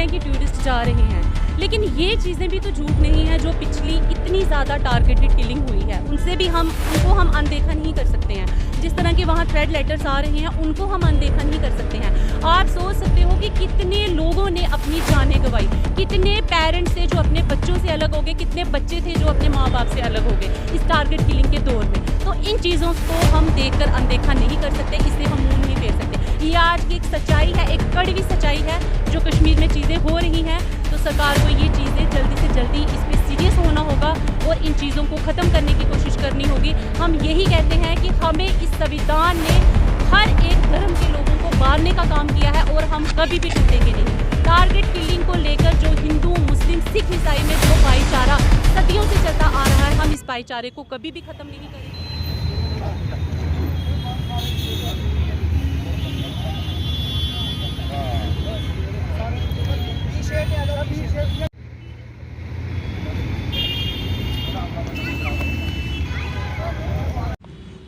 हैं कि टूरिस्ट जा रहे हैं, लेकिन ये चीज़ें भी तो झूठ नहीं है। जो पिछली इतनी ज़्यादा टारगेटेड किलिंग हुई है उनसे भी उनको हम अनदेखा नहीं कर सकते हैं। जिस तरह के वहाँ थ्रेड लेटर्स आ रहे हैं उनको हम अनदेखा नहीं कर सकते हैं। आप सोच सकते हो कि कितने लोगों ने अपनी जानें गंवाई, कितने पेरेंट्स थे जो अपने बच्चों से अलग हो गए, कितने बच्चे थे जो अपने माँ बाप से अलग हो गए इस टारगेट किलिंग के दौर में। तो इन चीज़ों को हम देखकर अनदेखा नहीं कर सकते, इससे हम मुँह नहीं फेर सकते। ये आज की एक सच्चाई है, एक कड़वी सच्चाई है जो कश्मीर में चीज़ें हो रही हैं। तो सरकार को ये चीज़ें जल्दी से जल्दी इस पर सीरियस होना होगा और इन चीज़ों को ख़त्म करने की कोशिश करनी होगी। हम यही कहते हैं कि हमें इस संविधान ने हर एक धर्म के लोगों को बांधने का काम किया है और हम कभी भी टूटेंगे नहीं। टारगेट किलिंग को लेकर जो हिंदू, मुस्लिम, सिख, ईसाई में जो भाईचारा सदियों से चलता आ रहा है, हम इस भाईचारे को कभी भी ख़त्म नहीं करेंगे।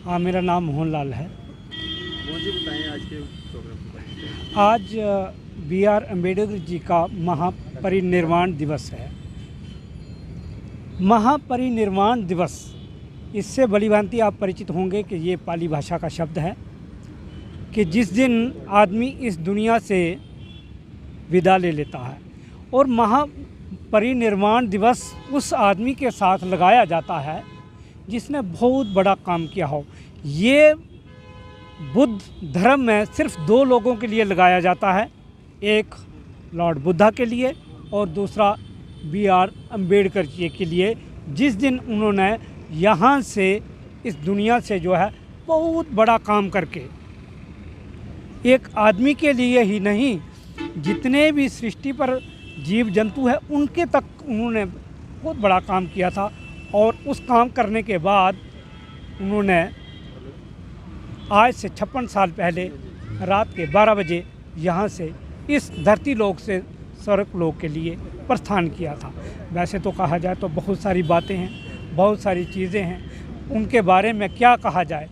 हाँ, मेरा नाम मोहन लाल है। जी बताएं आज के प्रोग्राम। आज BR अम्बेडकर जी का महापरिनिर्वाण दिवस है। महापरिनिर्वाण दिवस, इससे भली भांति आप परिचित होंगे कि ये पाली भाषा का शब्द है कि जिस दिन आदमी इस दुनिया से विदा ले लेता है, और महापरिनिर्वाण दिवस उस आदमी के साथ लगाया जाता है जिसने बहुत बड़ा काम किया हो। ये बुद्ध धर्म में सिर्फ दो लोगों के लिए लगाया जाता है, एक लॉर्ड बुद्धा के लिए और दूसरा BR अम्बेडकर जी के लिए, जिस दिन उन्होंने यहाँ से इस दुनिया से जो है बहुत बड़ा काम करके एक आदमी के लिए ही नहीं, जितने भी सृष्टि पर जीव जंतु है उनके तक उन्होंने बहुत बड़ा काम किया था। और उस काम करने के बाद उन्होंने आज से 56 साल पहले रात के 12 बजे यहाँ से इस धरती लोक से स्वर्ग लोक के लिए प्रस्थान किया था। वैसे तो कहा जाए तो बहुत सारी बातें हैं, बहुत सारी चीज़ें हैं, उनके बारे में क्या कहा जाए।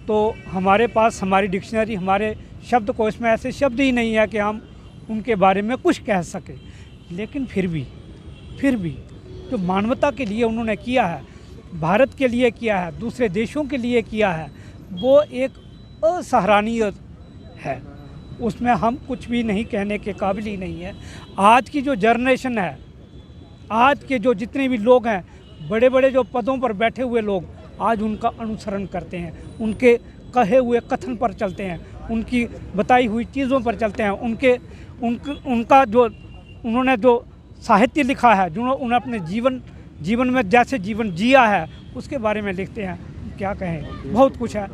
तो हमारे पास हमारी डिक्शनरी, हमारे शब्दकोश में ऐसे शब्द ही नहीं है कि हम उनके बारे में कुछ कह सकें। लेकिन फिर भी जो मानवता के लिए उन्होंने किया है, भारत के लिए किया है, दूसरे देशों के लिए किया है, वो एक असराहनीय है। उसमें हम कुछ भी नहीं कहने के काबिल ही नहीं है। आज की जो जनरेशन है, आज के जो जितने भी लोग हैं, बड़े बड़े जो पदों पर बैठे हुए लोग आज उनका अनुसरण करते हैं, उनके कहे हुए कथन पर चलते हैं, उनकी बताई हुई चीज़ों पर चलते हैं, उनका जो उन्होंने जो साहित्य लिखा है, जो उन्होंने अपने जीवन में जैसे जीवन जिया है उसके बारे में लिखते हैं। क्या कहें, बहुत कुछ है।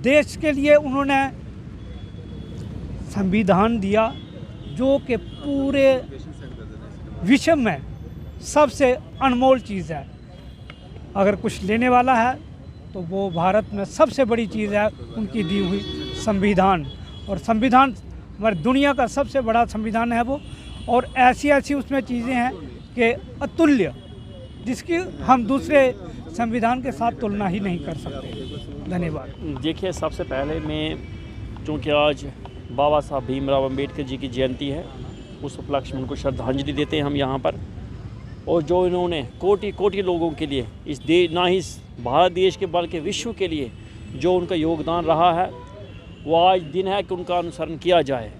देश के लिए उन्होंने संविधान दिया जो कि पूरे विश्व में सबसे अनमोल चीज़ है। अगर कुछ लेने वाला है तो वो भारत में सबसे बड़ी चीज़ है उनकी दी हुई संविधान। और संविधान हमारी दुनिया का सबसे बड़ा संविधान है वो। और ऐसी उसमें चीज़ें हैं कि अतुल्य, जिसकी हम दूसरे संविधान के साथ तुलना ही नहीं कर सकते। धन्यवाद। देखिए, सबसे पहले मैं, चूँकि आज बाबा साहब भीमराव अम्बेडकर जी की जयंती है, उस उपलक्ष्य में उनको श्रद्धांजलि देते हैं हम यहाँ पर। और जो इन्होंने कोटि कोटि लोगों के लिए ना ही भारत देश के बल्कि विश्व के लिए जो उनका योगदान रहा है, वो आज दिन है कि उनका अनुसरण किया जाए।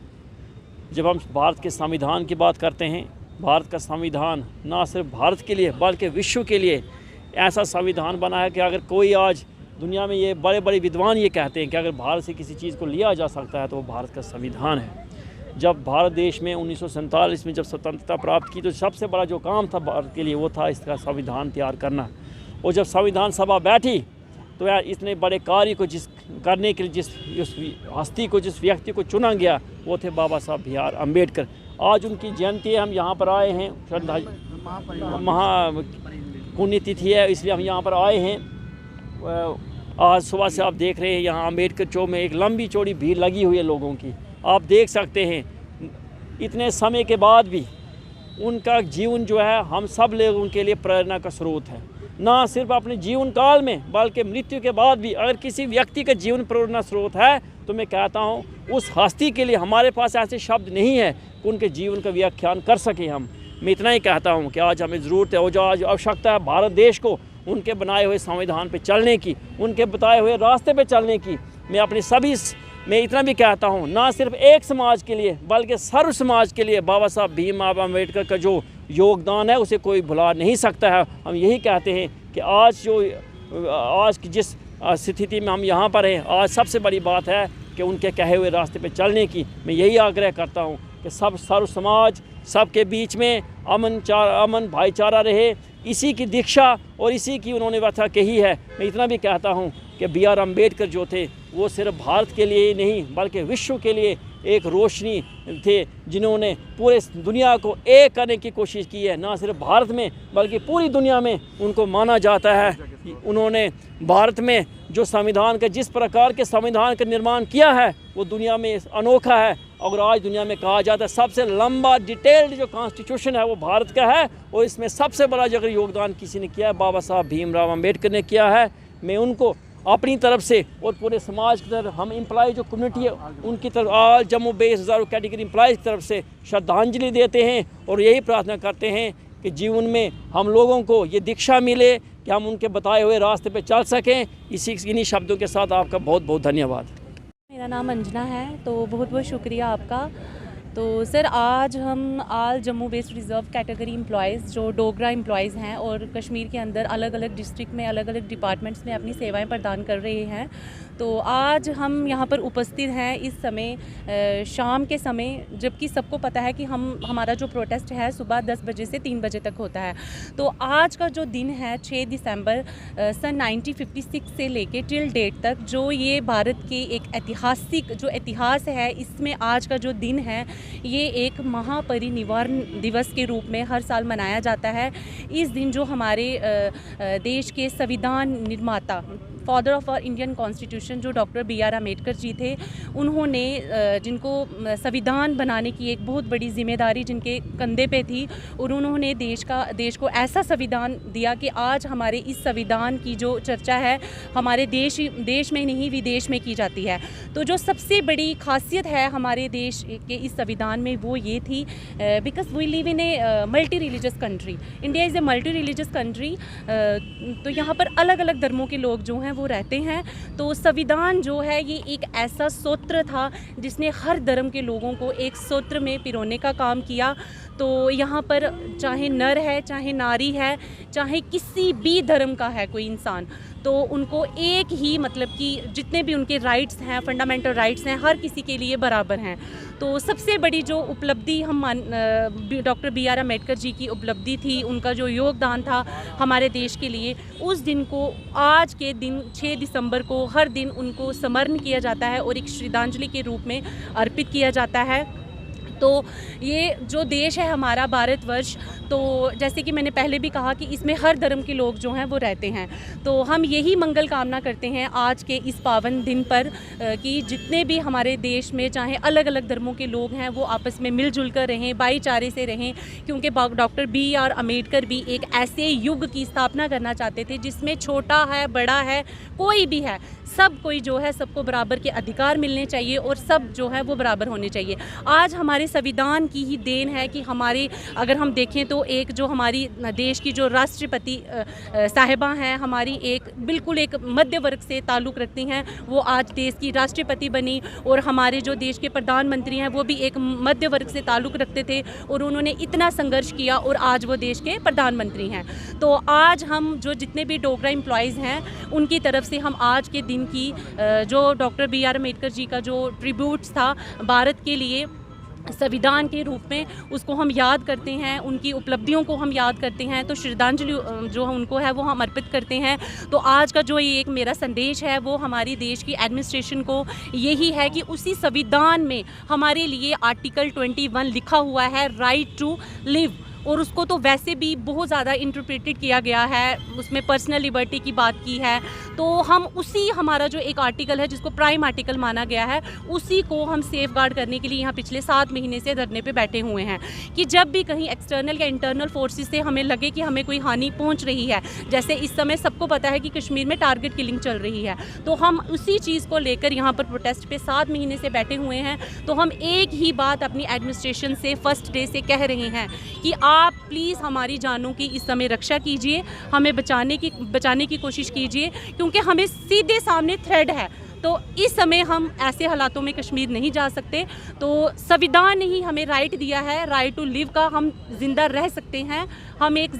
जब हम भारत के संविधान की बात करते हैं, भारत का संविधान ना सिर्फ भारत के लिए बल्कि विश्व के लिए ऐसा संविधान बना है कि अगर कोई आज दुनिया में, ये बड़े बड़े विद्वान ये कहते हैं कि अगर भारत से किसी चीज़ को लिया जा सकता है तो वो भारत का संविधान है। जब भारत देश में 1947 में जब स्वतंत्रता प्राप्त की, तो सबसे बड़ा जो काम था भारत के लिए वो था इसका संविधान तैयार करना। और जब संविधान सभा बैठी तो यार इतने बड़े कार्य को करने के लिए जिस हस्ती को, जिस व्यक्ति को चुना गया, वो थे बाबा साहब BR अम्बेडकर। आज उनकी जयंती है, हम यहाँ पर आए हैं, पुण्यतिथि है, इसलिए हम यहाँ पर आए हैं। आज सुबह से आप देख रहे हैं यहाँ अम्बेडकर चौक में एक लंबी चौड़ी भीड़ लगी हुई है लोगों की। आप देख सकते हैं इतने समय के बाद भी उनका जीवन जो है हम सब लोगों के लिए प्रेरणा का स्रोत है। ना सिर्फ अपने जीवन काल में बल्कि मृत्यु के बाद भी अगर किसी व्यक्ति का जीवन प्रेरणा स्रोत है तो मैं कहता हूँ उस हस्ती के लिए हमारे पास ऐसे शब्द नहीं है कि उनके जीवन का व्याख्यान कर सकें हम। मैं इतना ही कहता हूँ कि आज हमें ज़रूरत है और जो आज आवश्यकता है भारत देश को उनके बनाए हुए संविधान पे चलने की, उनके बताए हुए रास्ते पे चलने की। मैं इतना भी कहता हूँ ना सिर्फ एक समाज के लिए बल्कि सर्व समाज के लिए बाबा साहब भीमराव अम्बेडकर का जो योगदान है उसे कोई भुला नहीं सकता है। हम यही कहते हैं कि आज की जिस स्थिति में हम यहाँ पर हैं, आज सबसे बड़ी बात है कि उनके कहे हुए रास्ते पे चलने की। मैं यही आग्रह करता हूँ कि सर्व समाज सबके बीच में अमन भाईचारा रहे, इसी की दीक्षा और इसी की उन्होंने व्यथा कही है। मैं इतना भी कहता हूँ कि B.R. अम्बेडकर जो थे वो सिर्फ भारत के लिए ही नहीं बल्कि विश्व के लिए एक रोशनी थे, जिन्होंने पूरे दुनिया को एक करने की कोशिश की है। ना सिर्फ भारत में बल्कि पूरी दुनिया में उनको माना जाता है। उन्होंने भारत में जो संविधान का जिस प्रकार के संविधान का निर्माण किया है वो दुनिया में अनोखा है। और आज दुनिया में कहा जाता है सबसे लंबा डिटेल्ड जो कॉन्स्टिट्यूशन है वो भारत का है, और इसमें सबसे बड़ा जो योगदान किसी ने किया है बाबा साहब भीमराव अम्बेडकर ने किया है। मैं उनको अपनी तरफ से और पूरे समाज की तरफ, हम एम्प्लॉय जो कम्युनिटी है उनकी तरफ, ऑल जम्मू बेस हज़ारों कैटेगरी एम्प्लॉयज़ की तरफ से श्रद्धांजलि देते हैं और यही प्रार्थना करते हैं कि जीवन में हम लोगों को ये दीक्षा मिले कि हम उनके बताए हुए रास्ते पे चल सकें। इन्हीं शब्दों के साथ आपका बहुत बहुत धन्यवाद। मेरा नाम अंजना है। तो बहुत बहुत शुक्रिया आपका। तो सर आज हम all Jammu based reserve category employees जो डोगरा एम्प्लॉयज़ हैं और कश्मीर के अंदर अलग अलग डिस्ट्रिक्ट में अलग अलग डिपार्टमेंट्स में अपनी सेवाएं प्रदान कर रहे हैं। तो आज हम यहाँ पर उपस्थित हैं इस समय शाम के समय, जबकि सबको पता है कि हमारा जो प्रोटेस्ट है सुबह 10 बजे से 3 बजे तक होता है। तो आज का जो दिन है 6 दिसंबर सन 1956 से लेके टिल डेट तक, जो ये भारत के एक ऐतिहासिक जो इतिहास है, इसमें आज का जो दिन है ये एक महापरिनिर्वाण दिवस के रूप में हर साल मनाया जाता है। इस दिन जो हमारे देश के संविधान निर्माता, father of our Indian constitution, जो डॉक्टर B.R. अम्बेडकर जी थे, उन्होंने जिनको संविधान बनाने की एक बहुत बड़ी जिम्मेदारी जिनके कंधे पे थी, और उन्होंने देश को ऐसा संविधान दिया कि आज हमारे इस संविधान की जो चर्चा है हमारे देश में नहीं विदेश में की जाती है। तो जो सबसे बड़ी खासियत है हमारे देश के इस संविधान में वो ये थी, because we live in a multi religious country, India is a multi religious country. तो यहाँ पर अलग अलग धर्मों के लोग जो हैं वो रहते हैं। तो संविधान जो है ये एक ऐसा सूत्र था जिसने हर धर्म के लोगों को एक सूत्र में पिरोने का काम किया। तो यहाँ पर चाहे नर है, चाहे नारी है, चाहे किसी भी धर्म का है कोई इंसान, तो उनको एक ही, मतलब कि जितने भी उनके राइट्स हैं, फंडामेंटल राइट्स हैं, हर किसी के लिए बराबर हैं। तो सबसे बड़ी जो उपलब्धि हम डॉक्टर B.R. अम्बेडकर जी की उपलब्धि थी, उनका जो योगदान था हमारे देश के लिए, उस दिन को आज के दिन 6 दिसंबर को हर दिन उनको स्मरण किया जाता है और एक श्रद्धांजलि के रूप में अर्पित किया जाता है। तो ये जो देश है हमारा भारतवर्ष, तो जैसे कि मैंने पहले भी कहा कि इसमें हर धर्म के लोग जो हैं वो रहते हैं। तो हम यही मंगल कामना करते हैं आज के इस पावन दिन पर कि जितने भी हमारे देश में चाहे अलग अलग धर्मों के लोग हैं वो आपस में मिलजुल कर रहें, भाईचारे से रहें, क्योंकि डॉक्टर B.R. अम्बेडकर भी एक ऐसे युग की स्थापना करना चाहते थे जिसमें छोटा है, बड़ा है, कोई भी है, सब कोई जो है सबको बराबर के अधिकार मिलने चाहिए और सब जो है वो बराबर होने चाहिए। आज हमारे संविधान की ही देन है कि हमारे, अगर हम देखें तो एक जो हमारी देश की जो राष्ट्रपति साहिबा हैं, हमारी बिल्कुल एक मध्य वर्ग से ताल्लुक़ रखती हैं, वो आज देश की राष्ट्रपति बनी, और हमारे जो देश के प्रधानमंत्री हैं वो भी एक मध्य वर्ग से ताल्लुक़ रखते थे और उन्होंने इतना संघर्ष किया और आज वो देश के प्रधानमंत्री हैं। तो आज हम जो जितने भी डोगरा एम्प्लॉयज़ हैं उनकी तरफ से हम आज के दिन की जो डॉक्टर B.R. अम्बेडकर जी का जो ट्रिब्यूट्स था भारत के लिए संविधान के रूप में, उसको हम याद करते हैं, उनकी उपलब्धियों को हम याद करते हैं, तो श्रद्धांजलि जो उनको है वो हम अर्पित करते हैं। तो आज का जो ये एक मेरा संदेश है वो हमारी देश की एडमिनिस्ट्रेशन को यही है कि उसी संविधान में हमारे लिए आर्टिकल 21 लिखा हुआ है, राइट टू लिव, और उसको तो वैसे भी बहुत ज़्यादा इंटरप्रेटेड किया गया है, उसमें पर्सनल लिबर्टी की बात की है। तो हम उसी हमारा जो एक आर्टिकल है जिसको प्राइम आर्टिकल माना गया है, उसी को हम सेफ गार्ड करने के लिए यहाँ पिछले 7 महीने से धरने पे बैठे हुए हैं कि जब भी कहीं एक्सटर्नल या इंटरनल फोर्सेस से हमें लगे कि हमें कोई हानि पहुँच रही है, जैसे इस समय सबको पता है कि कश्मीर में टारगेट किलिंग चल रही है, तो हम उसी चीज़ को लेकर यहाँ पर प्रोटेस्ट पे 7 महीने से बैठे हुए हैं। तो हम एक ही बात अपनी एडमिनिस्ट्रेशन से फर्स्ट डे से कह रहे हैं कि आप प्लीज़ हमारी जानों की इस समय रक्षा कीजिए, हमें बचाने की कोशिश कीजिए, क्योंकि हमें सीधे सामने थ्रेड है। तो इस समय हम ऐसे हालातों में कश्मीर नहीं जा सकते। तो संविधान ने ही हमें राइट दिया है, राइट टू लिव का, हम जिंदा रह सकते हैं, हम एक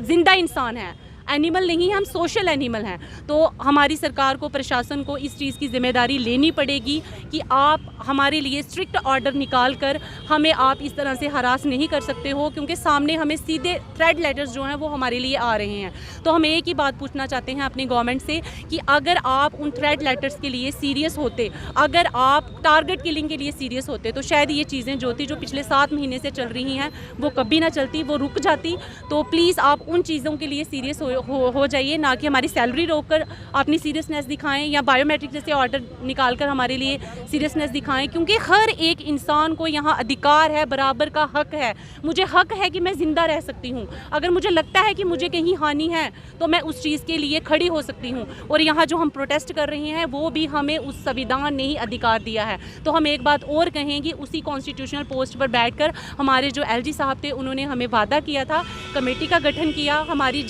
जिंदा इंसान हैं, एनिमल नहीं, हम सोशल एनिमल हैं। तो हमारी सरकार को, प्रशासन को इस चीज़ की जिम्मेदारी लेनी पड़ेगी कि आप हमारे लिए स्ट्रिक्ट ऑर्डर निकाल कर हमें आप इस तरह से हरास नहीं कर सकते हो, क्योंकि सामने हमें सीधे थ्रेड लेटर्स जो हैं वो हमारे लिए आ रहे हैं। तो हम एक ही बात पूछना चाहते हैं अपनी गवर्नमेंट से कि अगर आप उन थ्रेड लेटर्स के लिए सीरियस होते, अगर आप टारगेट किलिंग के लिए सीरियस होते, तो शायद ये चीज़ें जो थी, जो पिछले 7 महीने से चल रही हैं, वो कभी ना चलती, वो रुक जाती। तो प्लीज़ आप उन चीज़ों के लिए सीरियस हो जाइए, ना कि हमारी सैलरी रोककर अपनी सीरियसनेस दिखाएं या बायोमेट्रिक जैसे ऑर्डर निकालकर हमारे लिए सीरियसनेस दिखाएं, क्योंकि हर एक इंसान को यहाँ अधिकार है, बराबर का हक है। मुझे हक है कि मैं ज़िंदा रह सकती हूँ, अगर मुझे लगता है कि मुझे कहीं हानि है तो मैं उस चीज़ के लिए खड़ी हो सकती हूँ। और यहाँ जो हम प्रोटेस्ट कर रहे हैं वो भी हमें उस संविधान ने ही अधिकार दिया है। तो हम एक बात और कहें कि उसी कॉन्स्टिट्यूशनल पोस्ट पर बैठकर हमारे जो LG साहब थे, उन्होंने हमें वादा किया था, कमेटी का गठन किया, हमारी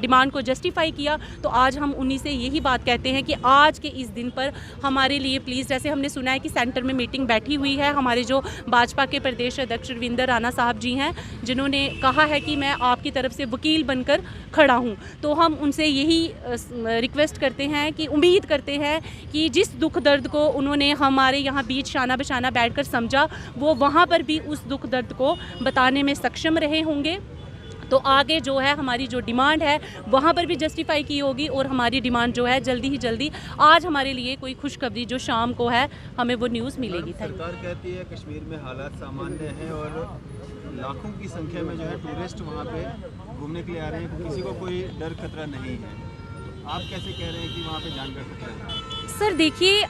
डिमांड को जस्टिफाई किया। तो आज हम उन्हीं से यही बात कहते हैं कि आज के इस दिन पर हमारे लिए प्लीज़, जैसे हमने सुना है कि सेंटर में मीटिंग बैठी हुई है, हमारे जो भाजपा के प्रदेश अध्यक्ष रविंदर राणा साहब जी हैं, जिन्होंने कहा है कि मैं आपकी तरफ से वकील बनकर खड़ा हूं। तो हम उनसे यही रिक्वेस्ट करते हैं कि उम्मीद करते हैं कि जिस दुख दर्द को उन्होंने हमारे यहाँ बीच शाना बशाना बैठकर समझा, वो वहाँ पर भी उस दुख दर्द को बताने में सक्षम रहे होंगे। तो आगे जो है हमारी जो डिमांड है वहाँ पर भी जस्टिफाई की होगी, और हमारी डिमांड जो है जल्दी ही जल्दी, आज हमारे लिए कोई खुशखबरी जो शाम को है हमें वो न्यूज़ मिलेगी। सरकार कहती है कश्मीर में हालात सामान्य हैं और लाखों की संख्या में जो है टूरिस्ट वहाँ पे घूमने के लिए आ रहे हैं, किसी को कोई डर खतरा नहीं है। आप कैसे कह रहे हैं कि वहाँ पे जान का खतरा है? सर देखिए,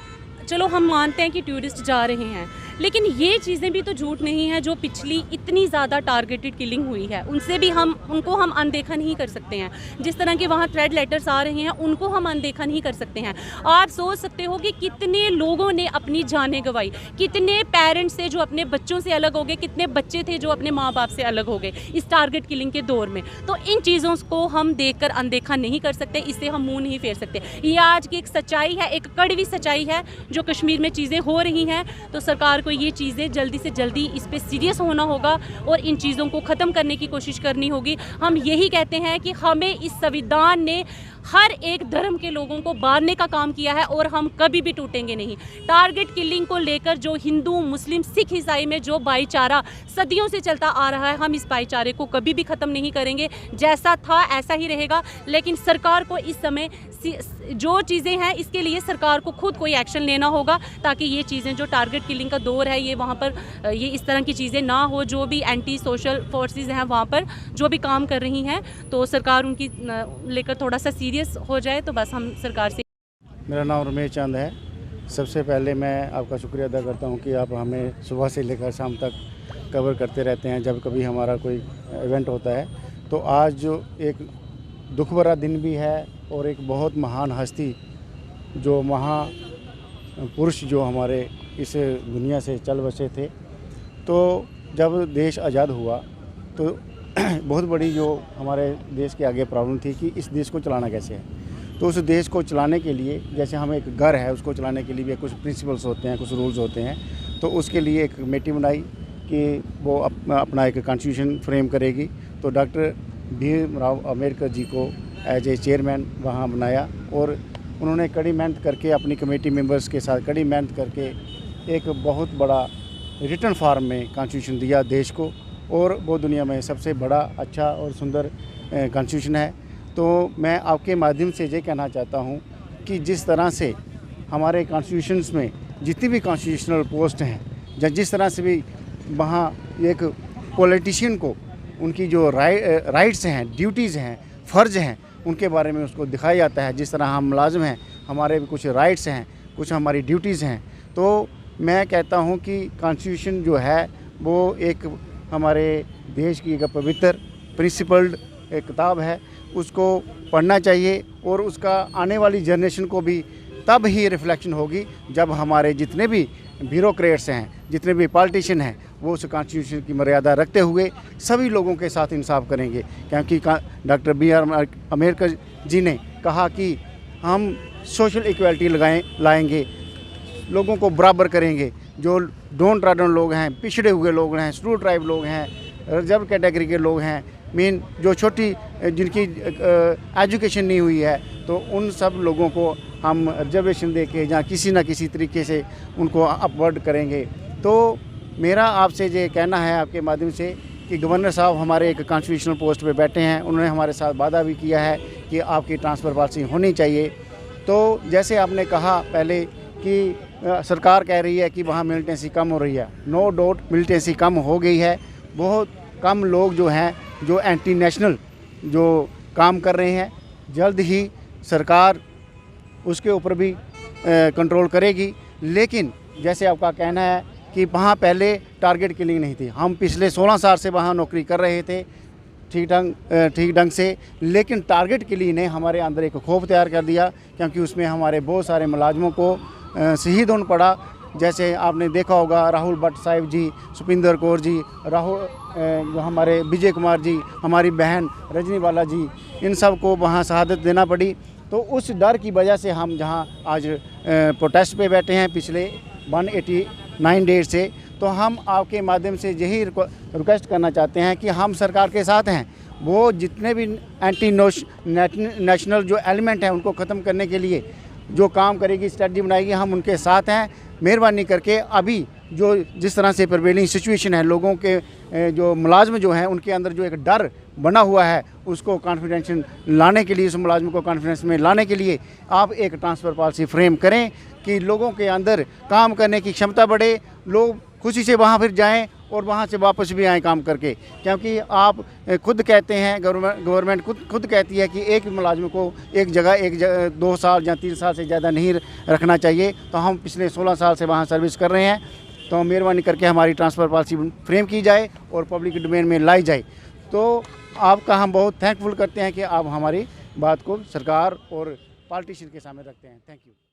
चलो हम मानते हैं कि टूरिस्ट जा रहे हैं, लेकिन ये चीज़ें भी तो झूठ नहीं है। जो पिछली इतनी ज़्यादा टारगेटेड किलिंग हुई है, उनसे भी उनको हम अनदेखा नहीं कर सकते हैं। जिस तरह के वहाँ थ्रेड लेटर्स आ रहे हैं, उनको हम अनदेखा नहीं कर सकते हैं। आप सोच सकते हो कि कितने लोगों ने अपनी जानें गंवाई, कितने पेरेंट्स थे जो अपने बच्चों से अलग हो गए, कितने बच्चे थे जो अपने माँ बाप से अलग हो गए इस टारगेट किलिंग के दौर में। तो इन चीज़ों को हम देखकर अनदेखा नहीं कर सकते, इससे हम मुँह नहीं फेर सकते। ये आज की एक सच्चाई है, एक कड़वी सच्चाई है जो कश्मीर में चीज़ें हो रही हैं। तो सरकार को ये चीज़ें जल्दी से जल्दी इस पे सीरियस होना होगा और इन चीज़ों को ख़त्म करने की कोशिश करनी होगी। हम यही कहते हैं कि हमें इस संविधान ने हर एक धर्म के लोगों को बांधने का काम किया है और हम कभी भी टूटेंगे नहीं। टारगेट किलिंग को लेकर जो हिंदू, मुस्लिम, सिख, ईसाई में जो भाईचारा सदियों से चलता आ रहा है, हम इस भाईचारे को कभी भी ख़त्म नहीं करेंगे। जैसा था ऐसा ही रहेगा। लेकिन सरकार को इस समय जो चीज़ें हैं, इसके लिए सरकार को खुद कोई एक्शन लेना होगा, ताकि ये चीज़ें, जो टारगेट किलिंग का दौर है, ये वहाँ पर ये इस तरह की चीज़ें ना हो। जो भी एंटी सोशल फोर्सेस हैं वहाँ पर जो भी काम कर रही हैं, तो सरकार उनकी लेकर थोड़ा सा सीरियस हो जाए, तो बस हम सरकार से। मेरा नाम रमेश चंद है। सबसे पहले मैं आपका शुक्रिया अदा करता हूं कि आप हमें सुबह से लेकर शाम तक कवर करते रहते हैं जब कभी हमारा कोई इवेंट होता है। तो आज जो एक दुख भरा दिन भी है और एक बहुत महान हस्ती, जो महापुरुष जो हमारे इस दुनिया से चल बसे थे। तो जब देश आज़ाद हुआ तो बहुत बड़ी जो हमारे देश के आगे प्रॉब्लम थी कि इस देश को चलाना कैसे है। तो उस देश को चलाने के लिए, जैसे हम एक घर है, उसको चलाने के लिए भी कुछ प्रिंसिपल्स होते हैं, कुछ रूल्स होते हैं। तो उसके लिए एक कमेटी बनाई कि वो अपना एक कॉन्स्टिट्यूशन फ्रेम करेगी। तो डॉक्टर भीमराव अम्बेडकर जी को एज ए चेयरमैन वहाँ बनाया और उन्होंने कड़ी मेहनत करके अपनी कमेटी मेंबर्स के साथ कड़ी मेहनत करके एक बहुत बड़ा रिटर्न फॉर्म में कॉन्स्टिट्यूशन दिया देश को, और वो दुनिया में सबसे बड़ा, अच्छा और सुंदर कॉन्स्टिट्यूशन है। तो मैं आपके माध्यम से ये कहना चाहता हूँ कि जिस तरह से हमारे कॉन्स्टिट्यूशंस में जितनी भी कॉन्स्टिट्यूशनल पोस्ट हैं, जिस तरह से भी वहाँ एक पॉलिटिशियन को उनकी जो राइट्स हैं, ड्यूटीज़ हैं, फ़र्ज़ हैं, उनके बारे में उसको दिखाया जाता है। जिस तरह हम मुलाजिम हैं, हमारे भी कुछ राइट्स हैं, कुछ हमारी ड्यूटीज़ हैं। तो मैं कहता हूँ कि कॉन्स्टिट्यूशन जो है वो एक हमारे देश की एक पवित्र प्रिंसिपल्ड एक किताब है, उसको पढ़ना चाहिए और उसका आने वाली जनरेशन को भी तब ही रिफ्लेक्शन होगी जब हमारे जितने भी ब्यूरोक्रेट्स हैं, जितने भी पॉलिटिशियन हैं, वो उस कॉन्स्टिट्यूशन की मर्यादा रखते हुए सभी लोगों के साथ इंसाफ करेंगे। क्योंकि डॉक्टर B.R. अम्बेडकर जी ने कहा कि हम सोशल इक्वालिटी लाएंगे, लोगों को बराबर करेंगे। जो डाउन ट्रॉडन लोग हैं, पिछड़े हुए लोग हैं, शेड्यूल्ड ट्राइब लोग हैं, रिजर्व कैटेगरी के लोग हैं, मेन जो छोटी जिनकी एजुकेशन नहीं हुई है, तो उन सब लोगों को हम रिजर्वेशन दे के या किसी न किसी तरीके से उनको अपवर्ड करेंगे। तो मेरा आपसे ये कहना है आपके माध्यम से कि गवर्नर साहब हमारे एक कॉन्स्टिट्यूशनल पोस्ट पे बैठे हैं, उन्होंने हमारे साथ वादा भी किया है कि आपकी ट्रांसफ़र पॉलिसी होनी चाहिए। तो जैसे आपने कहा पहले कि सरकार कह रही है कि वहाँ मिलिटेंसी कम हो रही है, नो डाउट मिलिटेंसी कम हो गई है। बहुत कम लोग जो हैं जो एंटी नेशनल जो काम कर रहे हैं, जल्द ही सरकार उसके ऊपर भी कंट्रोल करेगी। लेकिन जैसे आपका कहना है कि वहाँ पहले टारगेट किलिंग नहीं थी, हम पिछले 16 साल से वहाँ नौकरी कर रहे थे ठीक ढंग से, लेकिन टारगेट किलिंग ने हमारे अंदर एक खौफ तैयार कर दिया, क्योंकि उसमें हमारे बहुत सारे मुलाजमों को शहीद होना पड़ा। जैसे आपने देखा होगा राहुल भट्ट साहिब जी, सुपिंदर कौर जी, जो हमारे विजय कुमार जी, हमारी बहन रजनी वाला जी, इन सब को वहाँ शहादत देना पड़ी। तो उस डर की वजह से हम जहाँ आज प्रोटेस्ट पे बैठे हैं पिछले 189 डेज से, तो हम आपके माध्यम से यही रिक्वेस्ट करना चाहते हैं कि हम सरकार के साथ हैं। वो जितने भी एंटी नेशनल जो एलिमेंट हैं उनको ख़त्म करने के लिए जो काम करेगी, स्ट्रेटजी बनाएगी, हम उनके साथ हैं। मेहरबानी करके अभी जो जिस तरह से प्रिवेलिंग सिचुएशन है, लोगों के जो मुलाजम जो हैं उनके अंदर जो एक डर बना हुआ है, उसको कॉन्फिडेंस लाने के लिए, उस मुलाजम को कॉन्फिडेंस में लाने के लिए आप एक ट्रांसफ़र पॉलिसी फ्रेम करें कि लोगों के अंदर काम करने की क्षमता बढ़े, लोग खुशी से वहाँ फिर जाएं और वहाँ से वापस भी आएँ काम करके। क्योंकि आप खुद कहते हैं, गवर्नमेंट खुद कहती है कि एक मुलाजिम को एक जगह 2 साल या 3 साल से ज़्यादा नहीं रखना चाहिए। तो हम पिछले 16 साल से वहाँ सर्विस कर रहे हैं। तो मेहरबानी करके हमारी ट्रांसफ़र पॉलिसी फ्रेम की जाए और पब्लिक डोमेन में लाई जाए। तो आपका हम बहुत थैंकफुल करते हैं कि आप हमारी बात को सरकार और पॉलिटिशियन के सामने रखते हैं। Thank you.